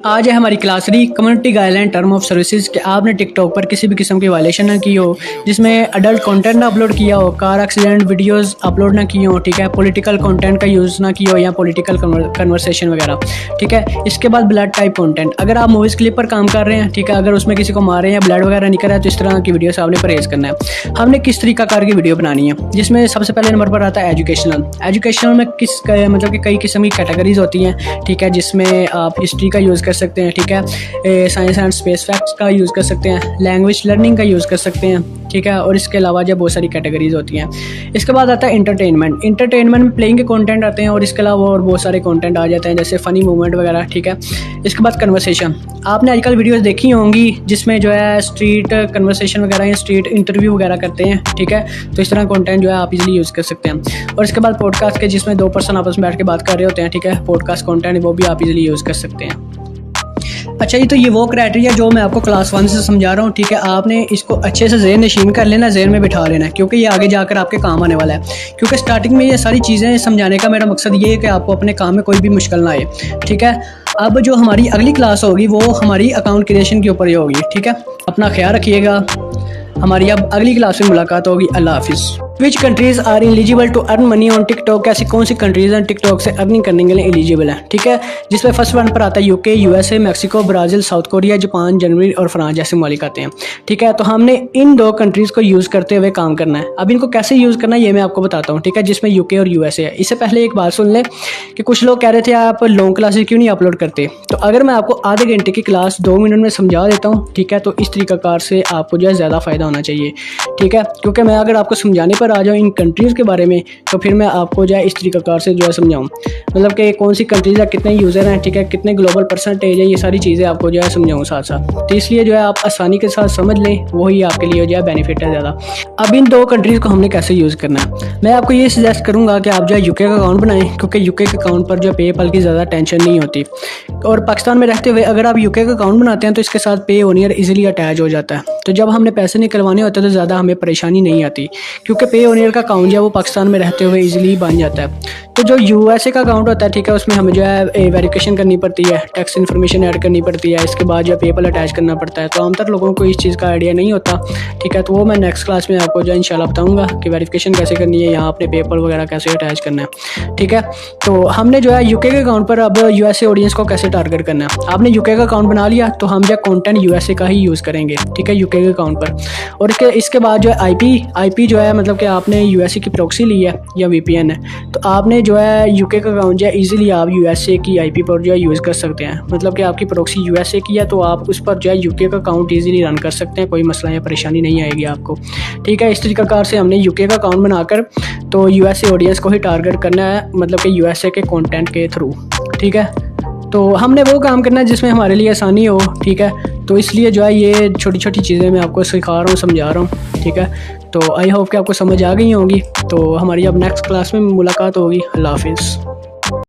आज है हमारी क्लास री community guideline term of services कि आपने टिकटॉक पर किसी भी किस्म की वायलेशन ना की हो, जिसमें अडल्ट कंटेंट ना अपलोड किया हो, कार एक्सीडेंट वीडियोस अपलोड ना किए हो, ठीक है, पॉलिटिकल कंटेंट का यूज़ ना किया हो या पॉलिटिकल कन्वर्सेशन वगैरह, ठीक है। इसके बाद ब्लड टाइप कंटेंट, अगर आप मूवीज़ क्लिप पर काम कर रहे हैं, ठीक है, अगर उसमें किसी को मारे हैं या ब्लड वगैरह निकल रहा है तो इस तरह की वीडियो से आपने परहेज़ करना है। हमने किस तरीका कार की वीडियो बनानी है, जिसमें सबसे पहले नंबर पर आता है एजुकेशनल में मतलब कि कई किस्म की कैटेगरीज होती हैं, ठीक है, जिसमें आप हिस्ट्री का यूज़ कर सकते हैं, ठीक है, साइंस एंड स्पेस फैक्ट्स का यूज़ कर सकते हैं, लैंग्वेज लर्निंग का यूज़ कर सकते हैं, ठीक है, और इसके अलावा जो बहुत सारी कैटेगरीज होती हैं। इसके बाद आता है इंटरटेनमेंट में प्लेइंग के कंटेंट आते हैं और इसके अलावा और बहुत सारे कंटेंट आ जाते हैं जैसे फ़नी मूवमेंट वगैरह, ठीक है। इसके बाद कन्वर्सेशन, आपने आजकल वीडियोस देखी होंगी जिसमें जो है स्ट्रीट कन्वर्सेशन वगैरह या स्ट्रीट इंटरव्यू वगैरह करते हैं, ठीक है, तो इस तरह कंटेंट जो है आप इजीली यूज़ कर सकते हैं। और इसके बाद पॉडकास्ट के, जिसमें दो पर्सन आपस में बैठ के बात कर रहे होते हैं, ठीक है, पॉडकास्ट कंटेंट वो भी आप इजीली यूज़ कर सकते हैं। अच्छा जी, तो ये वो क्राइटेरिया जो मैं आपको क्लास 1 से समझा रहा हूँ, ठीक है, आपने इसको अच्छे से ज़हन नशीन कर लेना, ज़हन में बिठा लेना है, क्योंकि ये आगे जाकर आपके काम आने वाला है। क्योंकि स्टार्टिंग में ये सारी चीज़ें समझाने का मेरा मकसद ये है कि आपको अपने काम में कोई भी मुश्किल ना आए, ठीक है। अब जो हमारी अगली क्लास होगी वो हमारी अकाउंट क्रिएशन के ऊपर ही होगी, ठीक है। अपना ख्याल रखिएगा, हमारी अब अगली क्लास में मुलाकात होगी। अल्लाह हाफिज़। Which countries are eligible to earn money on TikTok, ऐसी कौन सी कंट्रीज़ हैं टिकटॉक से अर्निंग करने के लिए एलिजिबल हैं, ठीक है, जिसमें फर्स्ट वन पर आता है UK, USA, Mexico, Brazil, south Korea, Japan, Germany और फ्रांस जैसे ममालिक आते हैं, ठीक है। तो हमने इन दो कंट्रीज़ को यूज़ करते हुए काम करना है। अब इनको कैसे यूज़ करना है ये मैं आपको बताता हूँ, ठीक है, जिसमें यूके और यूएसए है। इससे पहले एक बात सुन लें कि कुछ लोग कह रहे थे आप लॉन्ग क्लासेस क्यों नहीं अपलोड करते, तो अगर मैं आपको आधे घंटे की क्लास 2 मिनट में समझा देता हूँ, ठीक है, तो इस तरीकाकार से आपको जो है ज़्यादा फ़ायदा होना चाहिए, ठीक है। क्योंकि मैं अगर आपको समझाने पर आ जाऊँ इन कंट्रीज़ के बारे में तो फिर मैं आपको जो है इस तरीकाकार से जो है समझाऊँ, मतलब कि कौन सी कंट्रीज़ है, कितने यूज़र हैं, ठीक है, कितने ग्लोबल परसेंटेज है, ये सारी चीज़ें आपको जो है समझाऊँ साथ साथ। तो इसलिए जो है आप आसानी के साथ समझ लें, वही आपके लिए जो है बेनिफिट है ज़्यादा। अब इन दो कंट्रीज़ को हमने कैसे यूज़ करना है, मैं आपको ये सजेस्ट करूँगा कि आप जो है यूके का अकाउंट बनाएं, क्योंकि यूके के अकाउंट पर जो है पेपल की ज़्यादा टेंशन नहीं होती। और पाकिस्तान में रहते हुए अगर आप यूके का अकाउंट बनाते हैं तो इसके साथ पे ओनियर ईजिली अटैच हो जाता है, तो जब हमने पैसे निकलवाने होते हैं तो ज़्यादा हमें परेशानी नहीं आती, क्योंकि पे ओनियर का अकाउंट जो है वो पाकिस्तान में रहते हुए इजीली बन जाता है। तो जो यूएसए का अकाउंट होता है, ठीक है, उसमें हमें जो है वेरिफिकेशन करनी पड़ती है, टैक्स इन्फॉर्मेशन ऐड करनी पड़ती है, इसके बाद जो है पेपल अटैच करना पड़ता है। तो आमतौर लोगों को इस चीज़ का आइडिया नहीं होता, ठीक है, तो वो मैं नेक्स्ट क्लास में आपको जो है इंशाल्लाह बताऊंगा कि वेरिफिकेशन कैसे करनी है, यहाँ अपने पेपल वगैरह कैसे अटैच करना है, ठीक है। तो हमने जो है यूके के अकाउंट पर अब यूएसए ऑडियंस को कैसे टारगेट करना है, आपने यूके का अकाउंट बना लिया तो हम जो कंटेंट यूएसए का ही यूज़ करेंगे, ठीक है, यूके के अकाउंट पर। और इसके बाद जो है आईपी जो है, मतलब कि आपने यूएसए की प्रॉक्सी ली है या वीपीएन है, तो आपने जो है यूके का अकाउंट जो है इजीली आप यूएसए की आईपी पर जो है यूज़ कर सकते हैं। मतलब कि आपकी प्रॉक्सी यूएसए की है तो आप उस पर जो है यूके का अकाउंट इजीली रन कर सकते हैं, कोई मसला या परेशानी नहीं आएगी आपको, ठीक है। इस तरीकाकार से हमने यूके का अकाउंट बनाकर तो यूएसए ऑडियंस को ही टारगेट करना है, मतलब कि यूएसए के कंटेंट के थ्रू, ठीक है। तो हमने वो काम करना है जिसमें हमारे लिए आसानी हो, ठीक है। तो इसलिए जो है ये छोटी छोटी चीज़ें मैं आपको सिखा रहा हूँ, समझा रहा हूँ, ठीक है। तो आई होप कि आपको समझ आ गई होंगी। तो हमारी अब नेक्स्ट क्लास में मुलाकात होगी। अल्लाह हाफिज़।